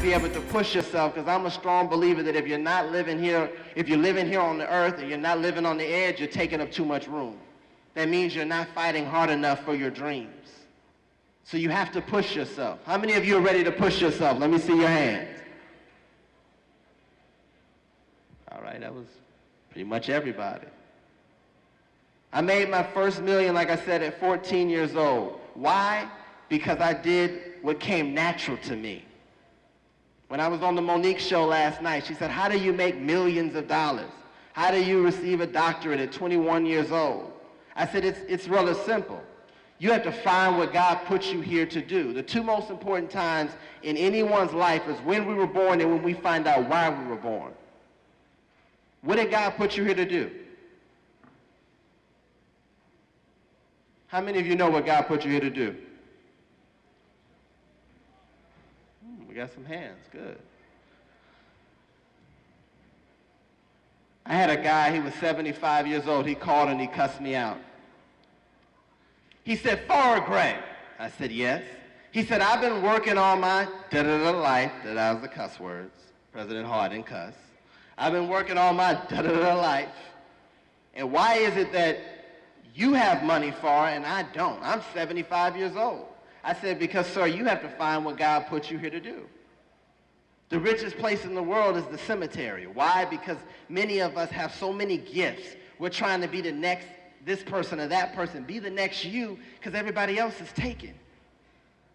be able to push yourself, because I'm a strong believer that if you're not living here, if you're living here on the earth and you're not living on the edge, you're taking up too much room. That means you're not fighting hard enough for your dreams. So you have to push yourself. How many of you are ready to push yourself? Let me see your hands. All right, that was pretty much everybody. I made my first million, like I said, at 14 years old. Why? Because I did what came natural to me. When I was on the Monique show last night, she said, how do you make millions of dollars? How do you receive a doctorate at 21 years old? I said, it's rather simple. You have to find what God puts you here to do. The two most important times in anyone's life is when we were born and when we find out why we were born. What did God put you here to do? How many of you know what God put you here to do? We got some hands, good. I had a guy, he was 75 years old, he called and he cussed me out. He said, Farrah Gray. I said, yes. He said, I've been working all my da-da-da life, that was the cuss words. President Harding cuss. I've been working all my da-da-da life. And why is it that you have money, Farrah, and I don't? I'm 75 years old. I said, because, sir, you have to find what God put you here to do. The richest place in the world is the cemetery. Why? Because many of us have so many gifts. We're trying to be the next this person or that person. Be the next you, because everybody else is taken.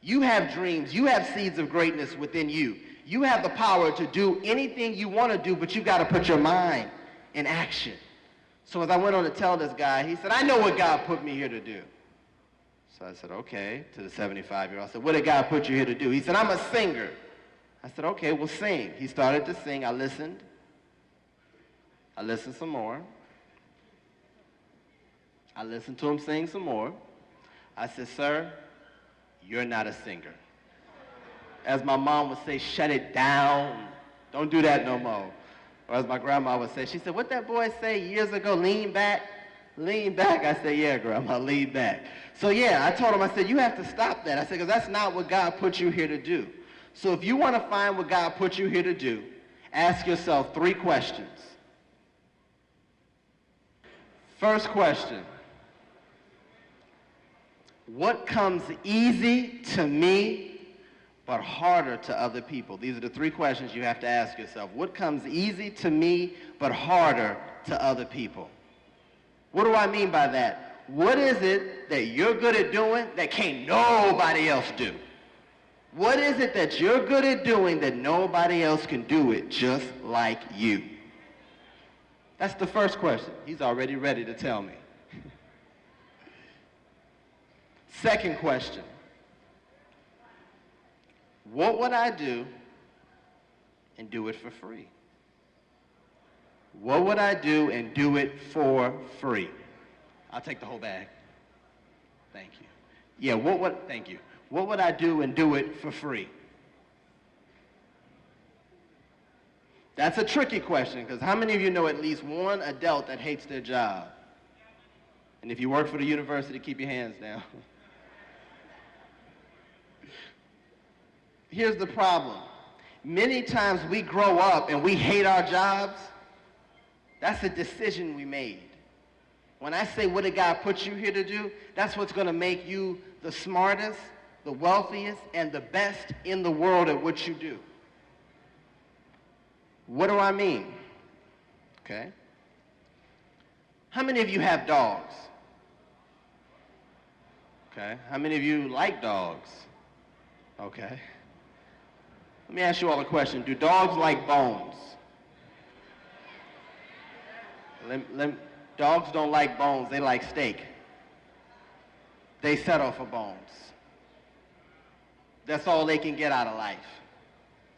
You have dreams. You have seeds of greatness within you. You have the power to do anything you want to do, but you've got to put your mind in action. So as I went on to tell this guy, he said, I know what God put me here to do. So I said, okay, to the 75-year-old. I said, what did God put you here to do? He said, I'm a singer. I said, okay, well, sing. He started to sing. I listened. I listened some more. I listened to him sing some more. I said, sir, you're not a singer. As my mom would say, shut it down. Don't do that no more. Or as my grandma would say, she said, what that boy say years ago, lean back? Lean back. I said, yeah, Grandma, lean back. So yeah, I told him, I said, you have to stop that. I said, because that's not what God put you here to do. So if you want to find what God put you here to do, ask yourself 3 questions. First question, what comes easy to me but harder to other people? These are the 3 questions you have to ask yourself. What comes easy to me but harder to other people? What do I mean by that? What is it that you're good at doing that can't nobody else do? What is it that you're good at doing that nobody else can do it just like you? That's the first question. He's already ready to tell me. Second question. What would I do and do it for free? What would I do and do it for free? I'll take the whole bag. Thank you. Yeah, thank you. What would I do and do it for free? That's a tricky question, because how many of you know at least one adult that hates their job? And if you work for the university, keep your hands down. Here's the problem. Many times we grow up and we hate our jobs. That's a decision we made. When I say what did God put you here to do, that's what's going to make you the smartest, the wealthiest, and the best in the world at what you do. What do I mean? Okay. How many of you have dogs? Okay. How many of you like dogs? Okay. Let me ask you all a question. Do dogs like bones? Dogs don't like bones, they like steak. They settle for bones. That's all they can get out of life.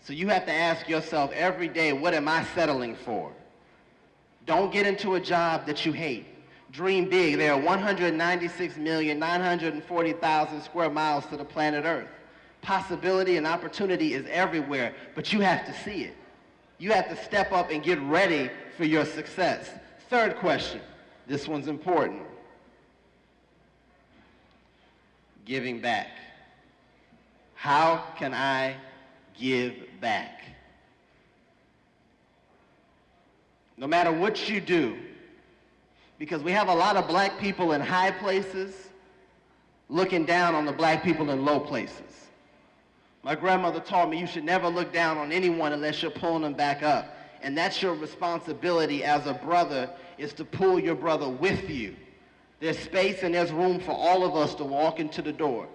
So you have to ask yourself every day, what am I settling for? Don't get into a job that you hate. Dream big. There are 196,940,000 square miles to the planet Earth. Possibility and opportunity is everywhere, but you have to see it. You have to step up and get ready for your success. Third question. This one's important. Giving back. How can I give back. No matter what you do, because we have a lot of black people in high places looking down on the black people in low places. My grandmother taught me you should never look down on anyone unless you're pulling them back up. And that's your responsibility as a brother, is to pull your brother with you. There's space and there's room for all of us to walk into the door.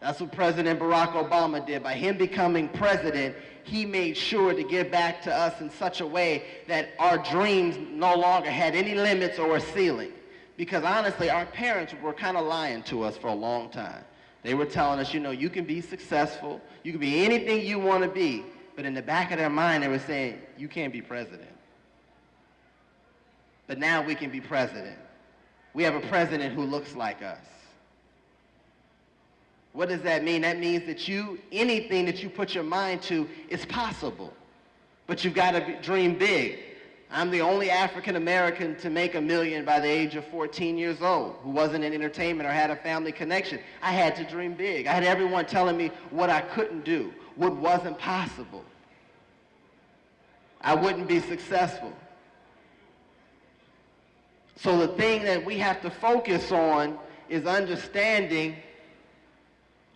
That's what President Barack Obama did. By him becoming president, he made sure to give back to us in such a way that our dreams no longer had any limits or a ceiling. Because honestly, our parents were kind of lying to us for a long time. They were telling us, you know, you can be successful, you can be anything you want to be, but in the back of their mind, they were saying, you can't be president. But now we can be president. We have a president who looks like us. What does that mean? That means that anything that you put your mind to is possible. But you've got to dream big. I'm the only African American to make $1 million by the age of 14 years old who wasn't in entertainment or had a family connection. I had to dream big. I had everyone telling me what I couldn't do, what wasn't possible. I wouldn't be successful. So the thing that we have to focus on is understanding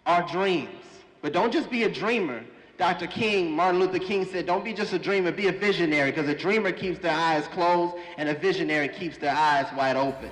our dreams. But don't just be a dreamer. Dr. King, Martin Luther King said, don't be just a dreamer, be a visionary, because a dreamer keeps their eyes closed and a visionary keeps their eyes wide open.